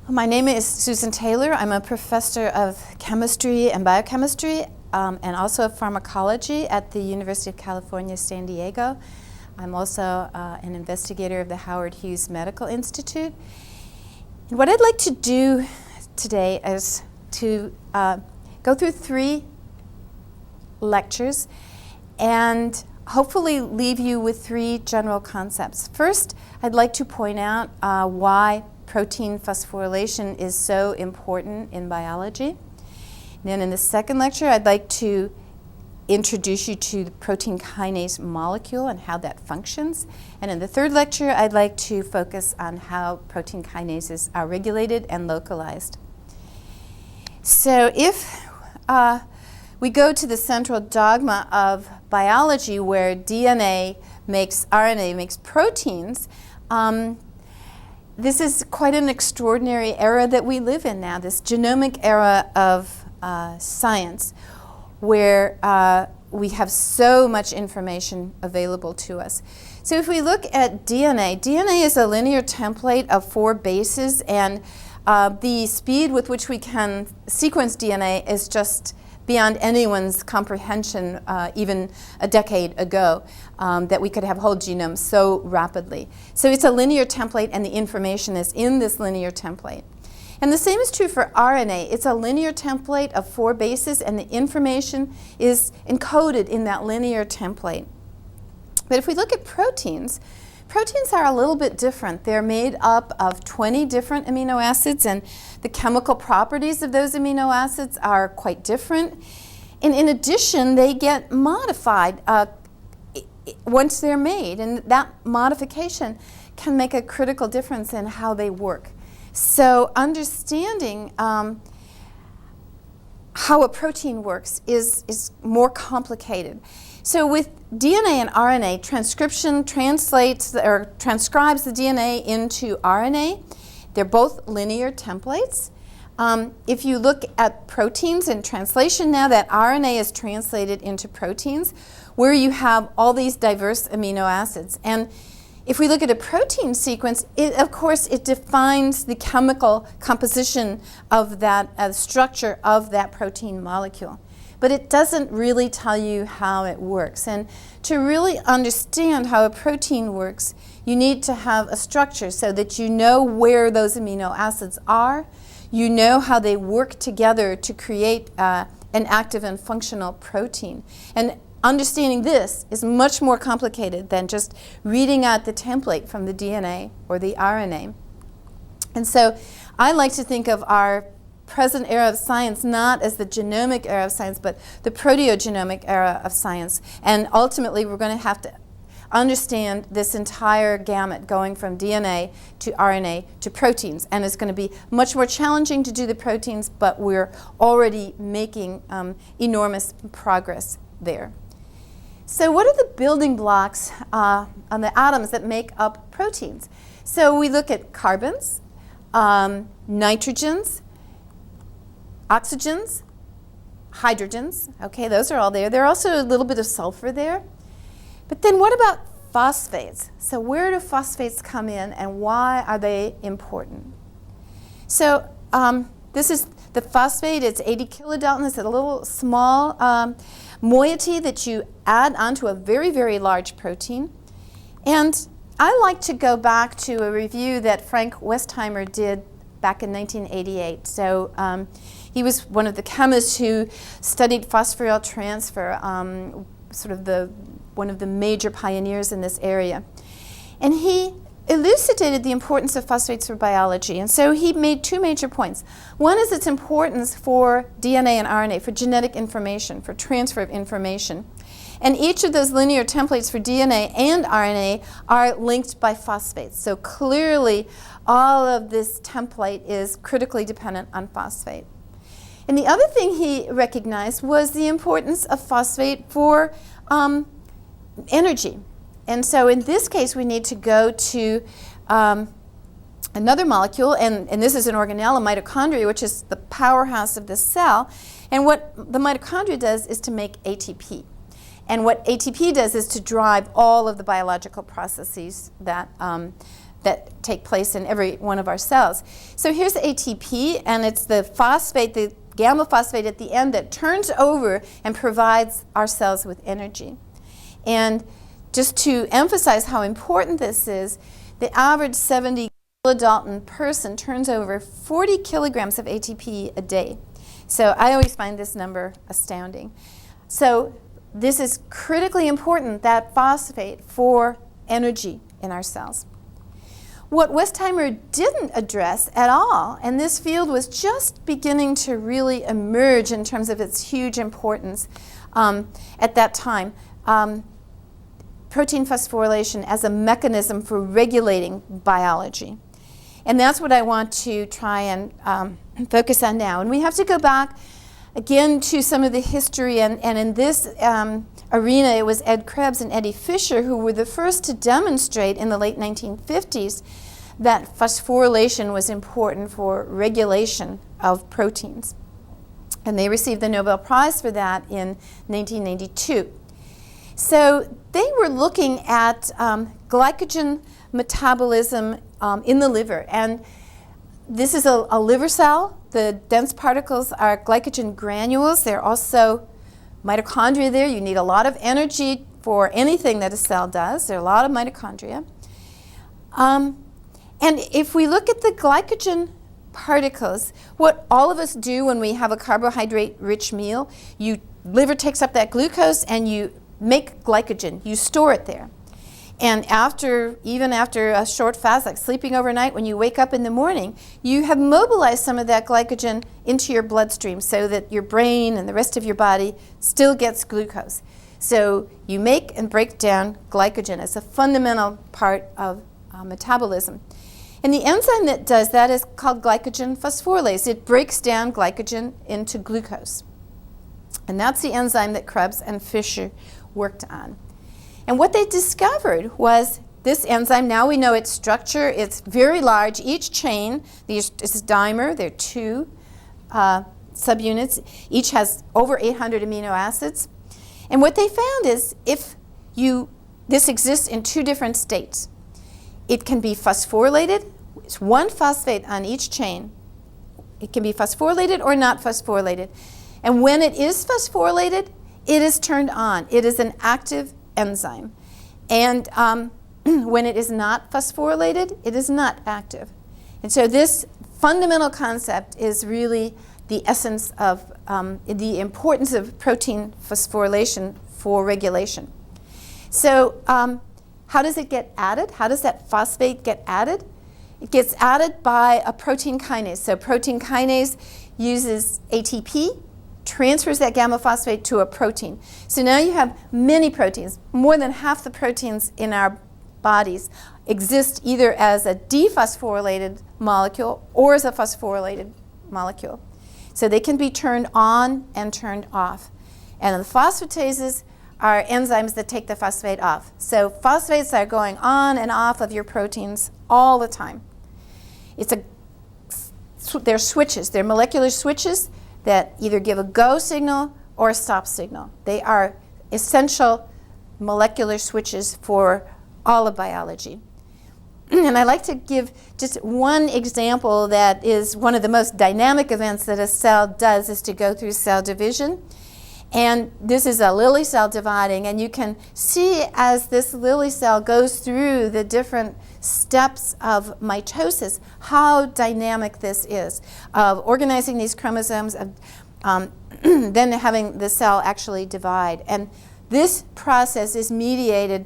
My name is Susan Taylor. I'm a professor of chemistry and biochemistry and also of pharmacology at the University of California, San Diego. I'm also an investigator of the Howard Hughes Medical Institute. And what I'd like to do today is to go through 3 lectures and hopefully leave you with 3 general concepts. First, I'd like to point out why protein phosphorylation is so important in biology. Then in the second lecture, I'd like to introduce you to the protein kinase molecule and how that functions. And in the third lecture, I'd like to focus on how protein kinases are regulated and localized. So if we go to the central dogma of biology where DNA makes RNA, makes proteins, this is quite an extraordinary era that we live in now, this genomic era of science, where we have so much information available to us. So if we look at DNA is a linear template of 4 bases, and the speed with which we can sequence DNA is just beyond anyone's comprehension even a decade ago, that we could have whole genomes so rapidly. So it's a linear template, and the information is in this linear template. And the same is true for RNA. It's a linear template of 4 bases, and the information is encoded in that linear template. But if we look at proteins, proteins are a little bit different. They're made up of 20 different amino acids, and the chemical properties of those amino acids are quite different. And in addition, they get modified once they're made, and that modification can make a critical difference in how they work. So understanding how a protein works is more complicated. So with DNA and RNA, transcription translates or transcribes the DNA into RNA. They're both linear templates. If you look at proteins in translation now, that RNA is translated into proteins where you have all these diverse amino acids. And if we look at a protein sequence, of course, it defines the chemical composition of that structure of that protein molecule. But it doesn't really tell you how it works. And to really understand how a protein works, you need to have a structure so that you know where those amino acids are, you know how they work together to create an active and functional protein. And understanding this is much more complicated than just reading out the template from the DNA or the RNA. And so I like to think of our present era of science not as the genomic era of science, but the proteogenomic era of science. And ultimately, we're going to have to understand this entire gamut going from DNA to RNA to proteins. And it's going to be much more challenging to do the proteins, but we're already making enormous progress there. So what are the building blocks on the atoms that make up proteins? So we look at carbons, nitrogens, oxygens, hydrogens. Okay, those are all there. There are also a little bit of sulfur there. But then what about phosphates? So where do phosphates come in, and why are they important? So this is the phosphate. It's 80 kilodalton. It's a little small moiety that you add onto a very, very large protein. And I like to go back to a review that Frank Westheimer did back in 1988. So he was one of the chemists who studied phosphoryl transfer, sort of one of the major pioneers in this area. And he elucidated the importance of phosphates for biology. And so he made 2 major points. One is its importance for DNA and RNA, for genetic information, for transfer of information. And each of those linear templates for DNA and RNA are linked by phosphates. So clearly, all of this template is critically dependent on phosphate. And the other thing he recognized was the importance of phosphate for energy. And so in this case, we need to go to another molecule, and this is an organelle, a mitochondria, which is the powerhouse of the cell. And what the mitochondria does is to make ATP. And what ATP does is to drive all of the biological processes that that take place in every one of our cells. So here's ATP, and it's the phosphate, the gamma phosphate at the end that turns over and provides our cells with energy. And just to emphasize how important this is, the average 70 kilodalton person turns over 40 kilograms of ATP a day. So I always find this number astounding. So this is critically important, that phosphate, for energy in our cells. What Westheimer didn't address at all, and this field was just beginning to really emerge in terms of its huge importance at that time, protein phosphorylation as a mechanism for regulating biology. And that's what I want to try and focus on now. And we have to go back again to some of the history, and in this arena it was Ed Krebs and Eddie Fisher who were the first to demonstrate in the late 1950s that phosphorylation was important for regulation of proteins. And they received the Nobel Prize for that in 1992. So they were looking at glycogen metabolism in the liver. And this is a liver cell. The dense particles are glycogen granules. They're also mitochondria there. You need a lot of energy for anything that a cell does. There are a lot of mitochondria. And if we look at the glycogen particles, what all of us do when we have a carbohydrate-rich meal, liver takes up that glucose and you make glycogen. You store it there. And even after a short fast, like sleeping overnight, when you wake up in the morning, you have mobilized some of that glycogen into your bloodstream so that your brain and the rest of your body still gets glucose. So you make and break down glycogen as a fundamental part of metabolism. And the enzyme that does that is called glycogen phosphorylase. It breaks down glycogen into glucose. And that's the enzyme that Krebs and Fisher worked on. And what they discovered was this enzyme, now we know its structure, it's very large. Each chain, this is dimer, there are 2 subunits. Each has over 800 amino acids. And what they found is this exists in 2 different states. It can be phosphorylated. It's 1 phosphate on each chain. It can be phosphorylated or not phosphorylated. And when it is phosphorylated, it is turned on. It is an active enzyme. And when it is not phosphorylated, it is not active. And so this fundamental concept is really the essence of the importance of protein phosphorylation for regulation. So how does it get added? How does that phosphate get added? It gets added by a protein kinase. So protein kinase uses ATP, transfers that gamma phosphate to a protein. So now you have many proteins. More than half the proteins in our bodies exist either as a dephosphorylated molecule or as a phosphorylated molecule. So they can be turned on and turned off. And the phosphatases are enzymes that take the phosphate off. So phosphates are going on and off of your proteins all the time. They're switches. They're molecular switches that either give a go signal or a stop signal. They are essential molecular switches for all of biology. And I like to give just one example that is one of the most dynamic events that a cell does is to go through cell division. And this is a lily cell dividing, and you can see as this lily cell goes through the different steps of mitosis how dynamic this is, of organizing these chromosomes, of then having the cell actually divide. And this process is mediated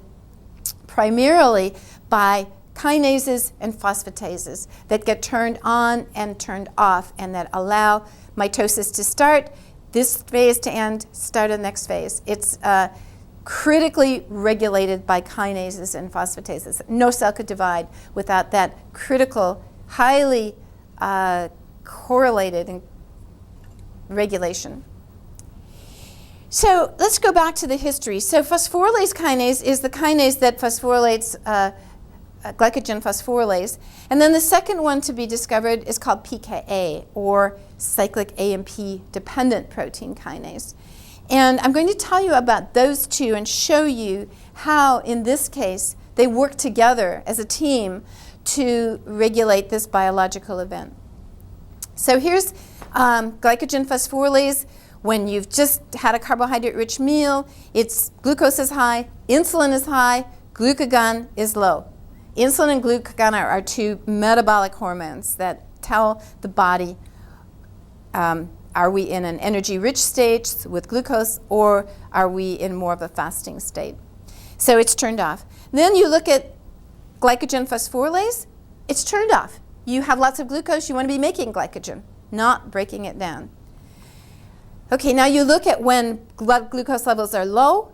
primarily by kinases and phosphatases that get turned on and turned off and that allow mitosis to start, this phase to end, start the next phase. It's critically regulated by kinases and phosphatases. No cell could divide without that critical, highly correlated regulation. So let's go back to the history. So phosphorylase kinase is the kinase that phosphorylates glycogen phosphorylase. And then the second one to be discovered is called pKa, or cyclic AMP dependent protein kinase. And I'm going to tell you about those two and show you how, in this case, they work together as a team to regulate this biological event. So here's glycogen phosphorylase. When you've just had a carbohydrate-rich meal, its glucose is high, insulin is high, glucagon is low. Insulin and glucagon are two metabolic hormones that tell the body, are we in an energy-rich state with glucose, or are we in more of a fasting state? So it's turned off. Then you look at glycogen phosphorylase, it's turned off. You have lots of glucose, you want to be making glycogen, not breaking it down. Okay, now you look at when blood glucose levels are low,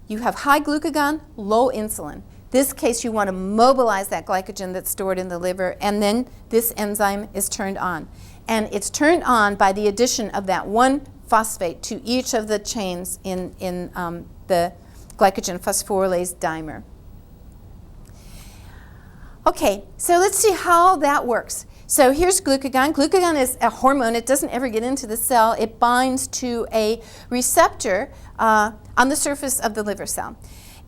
you have high glucagon, low insulin. This case, you want to mobilize that glycogen that's stored in the liver, and then this enzyme is turned on. And it's turned on by the addition of that one phosphate to each of the chains in the glycogen phosphorylase dimer. Okay, so let's see how that works. So here's glucagon. Glucagon is a hormone. It doesn't ever get into the cell. It binds to a receptor on the surface of the liver cell.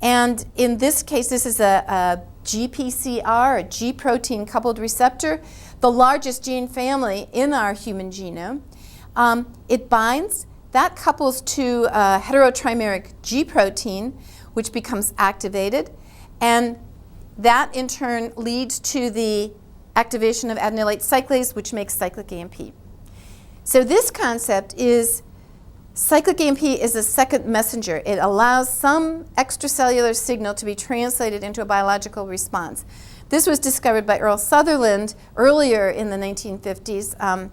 And in this case, this is a GPCR, a G protein coupled receptor, the largest gene family in our human genome. It binds, that couples to a heterotrimeric G protein, which becomes activated, and that in turn leads to the activation of adenylate cyclase, which makes cyclic AMP. So this concept is cyclic AMP is a second messenger. It allows some extracellular signal to be translated into a biological response. This was discovered by Earl Sutherland earlier in the 1950s,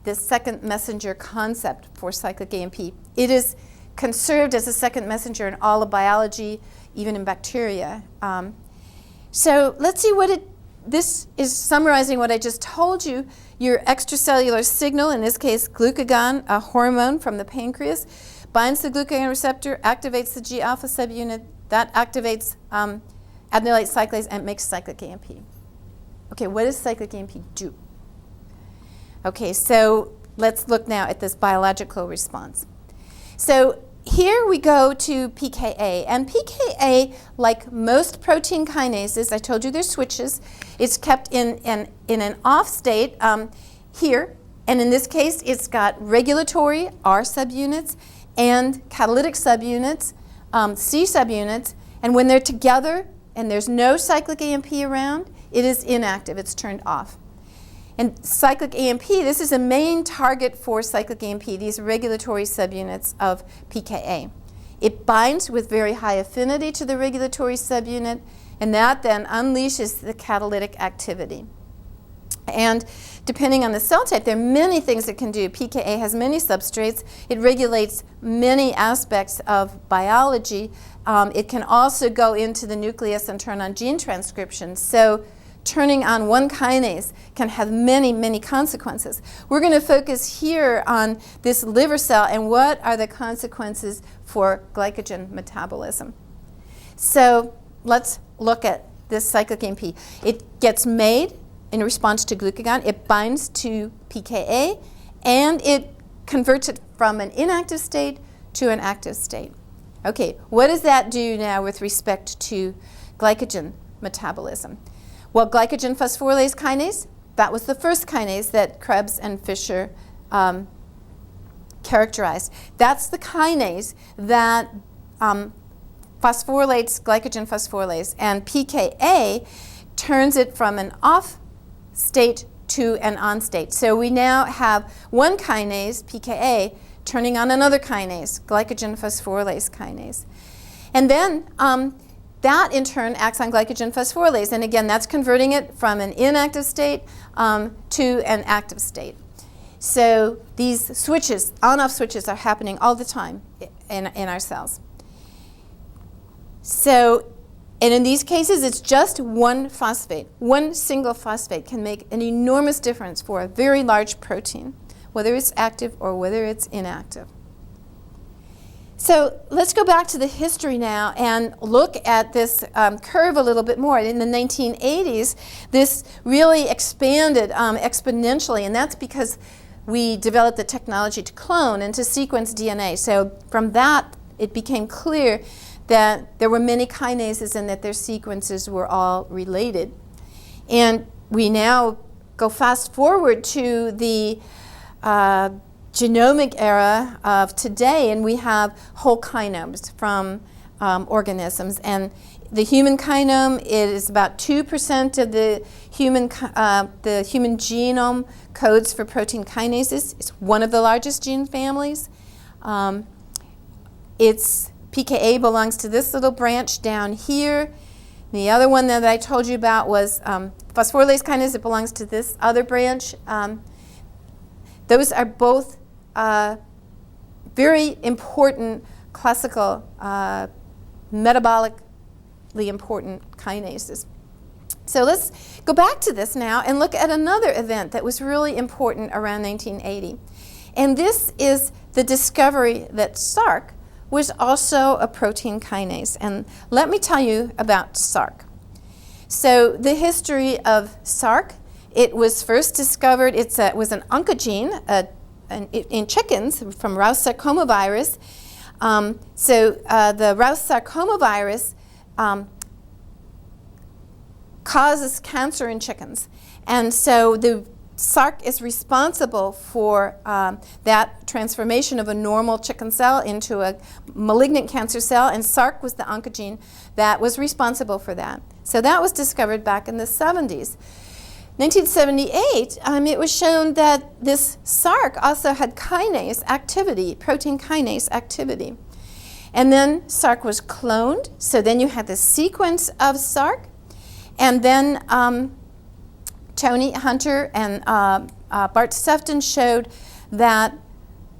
this second messenger concept for cyclic AMP. It is conserved as a second messenger in all of biology, even in bacteria. So let's see what this is summarizing what I just told you. Your extracellular signal, in this case glucagon, a hormone from the pancreas, binds the glucagon receptor, activates the G-alpha subunit, that activates adenylate cyclase and makes cyclic AMP. Okay, what does cyclic AMP do? Okay, so let's look now at this biological response. So here we go to pKa, and pKa, like most protein kinases, I told you they're switches, it's kept in an off state here, and in this case it's got regulatory R subunits and catalytic subunits, C subunits, and when they're together and there's no cyclic AMP around, it is inactive, it's turned off. And cyclic AMP, this is a main target for cyclic AMP, these regulatory subunits of pKa. It binds with very high affinity to the regulatory subunit, and that then unleashes the catalytic activity. And depending on the cell type, there are many things it can do. pKa has many substrates. It regulates many aspects of biology. It can also go into the nucleus and turn on gene transcription. So turning on one kinase can have many, many consequences. We're going to focus here on this liver cell and what are the consequences for glycogen metabolism. So let's look at this cyclic AMP. It gets made in response to glucagon. It binds to pKa, and it converts it from an inactive state to an active state. Okay, what does that do now with respect to glycogen metabolism? Well, glycogen phosphorylase kinase, that was the first kinase that Krebs and Fisher characterized. That's the kinase that phosphorylates glycogen phosphorylase, and pKa turns it from an off state to an on state. So we now have one kinase, pKa, turning on another kinase, glycogen phosphorylase kinase. And then that in turn acts on glycogen phosphorylase, and again that's converting it from an inactive state to an active state. So these switches, on-off switches, are happening all the time in our cells. So, and in these cases it's just one phosphate. One single phosphate can make an enormous difference for a very large protein, whether it's active or whether it's inactive. So let's go back to the history now and look at this curve a little bit more. In the 1980s, this really expanded exponentially, and that's because we developed the technology to clone and to sequence DNA. So from that, it became clear that there were many kinases and that their sequences were all related. And we now go fast forward to the genomic era of today, and we have whole kinomes from organisms. And the human kinome is about 2% of the human genome codes for protein kinases. It's one of the largest gene families. Its pKa belongs to this little branch down here. The other one that I told you about was phosphorylase kinase. It belongs to this other branch. Those are both very important classical metabolically important kinases. So let's go back to this now and look at another event that was really important around 1980. And this is the discovery that Sark was also a protein kinase. And let me tell you about Sark. So the history of Sark, it was first discovered, it was an oncogene in chickens from Rous sarcomavirus. The Rous sarcomavirus causes cancer in chickens. And so the Sark is responsible for that transformation of a normal chicken cell into a malignant cancer cell, and Sark was the oncogene that was responsible for that. So that was discovered back in the 70s. 1978, it was shown that this Sark also had kinase activity, protein kinase activity. And then Sark was cloned, so then you had the sequence of Sark, and then Tony Hunter and Bart Sefton showed that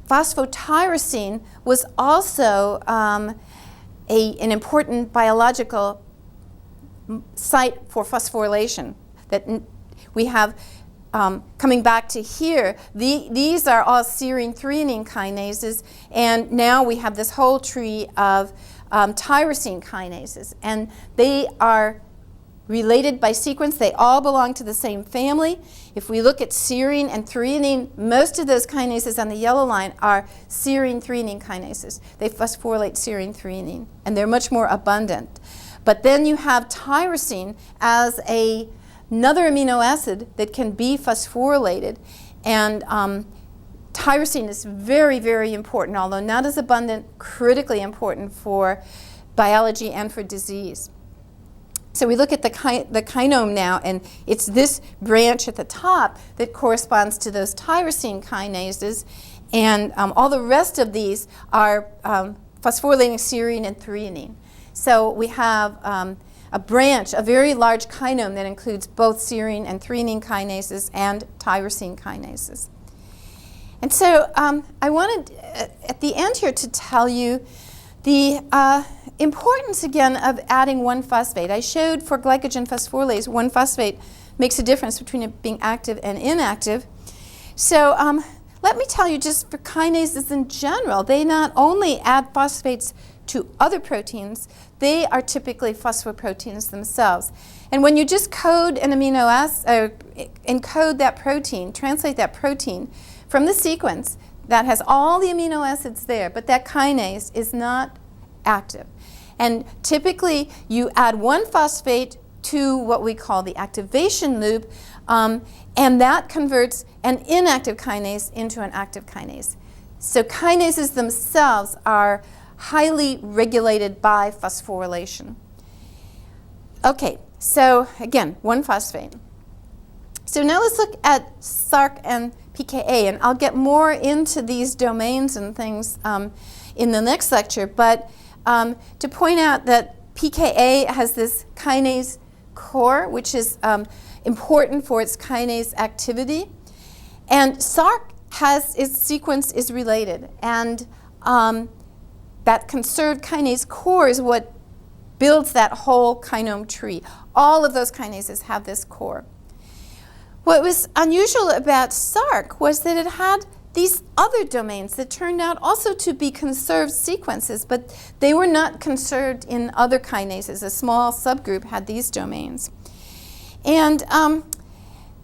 phosphotyrosine was also an important biological site for phosphorylation. That we have, coming back to here, these are all serine threonine kinases, and now we have this whole tree of tyrosine kinases, and they are related by sequence. They all belong to the same family. If we look at serine and threonine, most of those kinases on the yellow line are serine threonine kinases. They phosphorylate serine threonine, and they're much more abundant. But then you have tyrosine as another amino acid that can be phosphorylated, and tyrosine is very, very important, although not as abundant, critically important for biology and for disease. So we look at the kinome now, and it's this branch at the top that corresponds to those tyrosine kinases, and all the rest of these are phosphorylating serine and threonine. So we have a branch, a very large kinome that includes both serine and threonine kinases and tyrosine kinases. And so I wanted at the end here to tell you the importance again of adding one phosphate. I showed for glycogen phosphorylase, one phosphate makes a difference between it being active and inactive. So let me tell you, just for kinases in general, they not only add phosphates to other proteins, they are typically phosphoproteins themselves. And when you just code an amino acid, or encode that protein, translate that protein from the sequence, that has all the amino acids there, but that kinase is not active. And typically, you add one phosphate to what we call the activation loop, and that converts an inactive kinase into an active kinase. So kinases themselves are highly regulated by phosphorylation. Okay, so again, one phosphate. So now let's look at Sark and pKa, and I'll get more into these domains and things in the next lecture, but to point out that pKa has this kinase core, which is important for its kinase activity, and Sark has its sequence is related, and that conserved kinase core is what builds that whole kinome tree. All of those kinases have this core. What was unusual about Sark was that it had these other domains that turned out also to be conserved sequences, but they were not conserved in other kinases. A small subgroup had these domains. And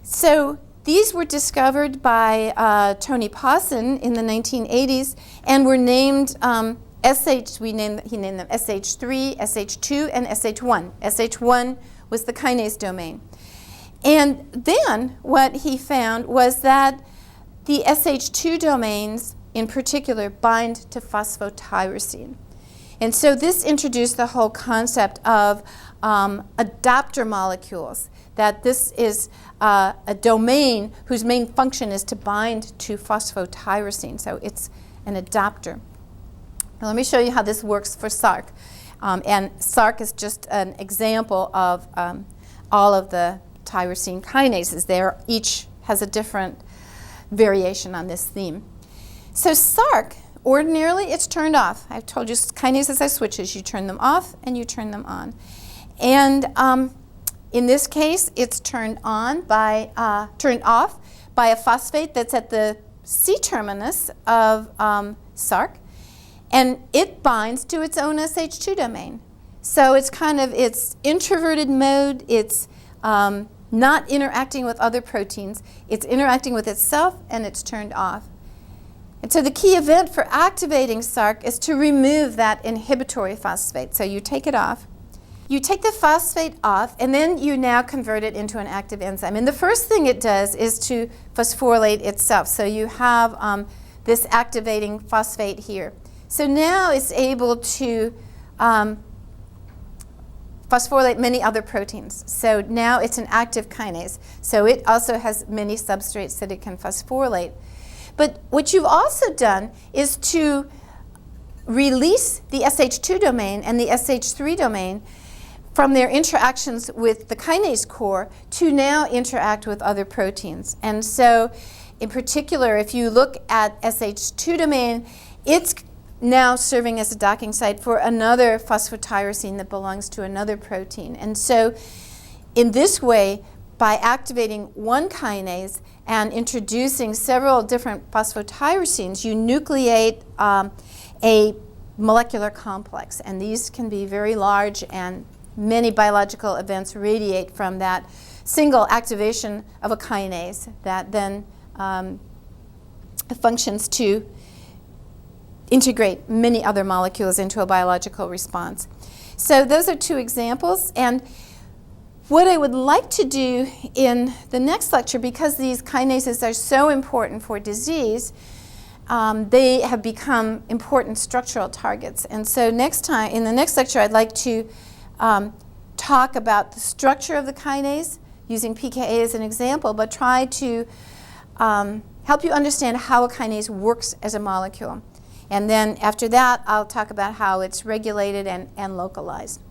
so these were discovered by Tony Pawson in the 1980s and were named he named them SH3, SH2, and SH1. SH1 was the kinase domain. And then what he found was that the SH2 domains in particular bind to phosphotyrosine. And so this introduced the whole concept of adapter molecules, that this is a domain whose main function is to bind to phosphotyrosine. So it's an adapter. Now let me show you how this works for Sarc. And Sarc is just an example of all of the tyrosine kinases. There, each has a different variation on this theme. So Sarc, ordinarily it's turned off. I've told you kinases are switches. You turn them off and you turn them on. And in this case, it's turned off by a phosphate that's at the C-terminus of Sarc, and it binds to its own SH2 domain. So it's it's introverted mode. It's not interacting with other proteins. It's interacting with itself, and it's turned off. And so the key event for activating Sarc is to remove that inhibitory phosphate. So you take it off. You take the phosphate off, and then you now convert it into an active enzyme. And the first thing it does is to phosphorylate itself. So you have this activating phosphate here. So now it's able to phosphorylate many other proteins. So now it's an active kinase. So it also has many substrates that it can phosphorylate. But what you've also done is to release the SH2 domain and the SH3 domain from their interactions with the kinase core to now interact with other proteins. And so in particular, if you look at SH2 domain, it's now serving as a docking site for another phosphotyrosine that belongs to another protein. And so in this way, by activating one kinase and introducing several different phosphotyrosines, you nucleate a molecular complex. And these can be very large, and many biological events radiate from that single activation of a kinase that then functions to integrate many other molecules into a biological response. So those are two examples. And what I would like to do in the next lecture, because these kinases are so important for disease, they have become important structural targets. And so next time, in the next lecture, I'd like to talk about the structure of the kinase, using pKa as an example, but try to help you understand how a kinase works as a molecule. And then after that, I'll talk about how it's regulated and localized.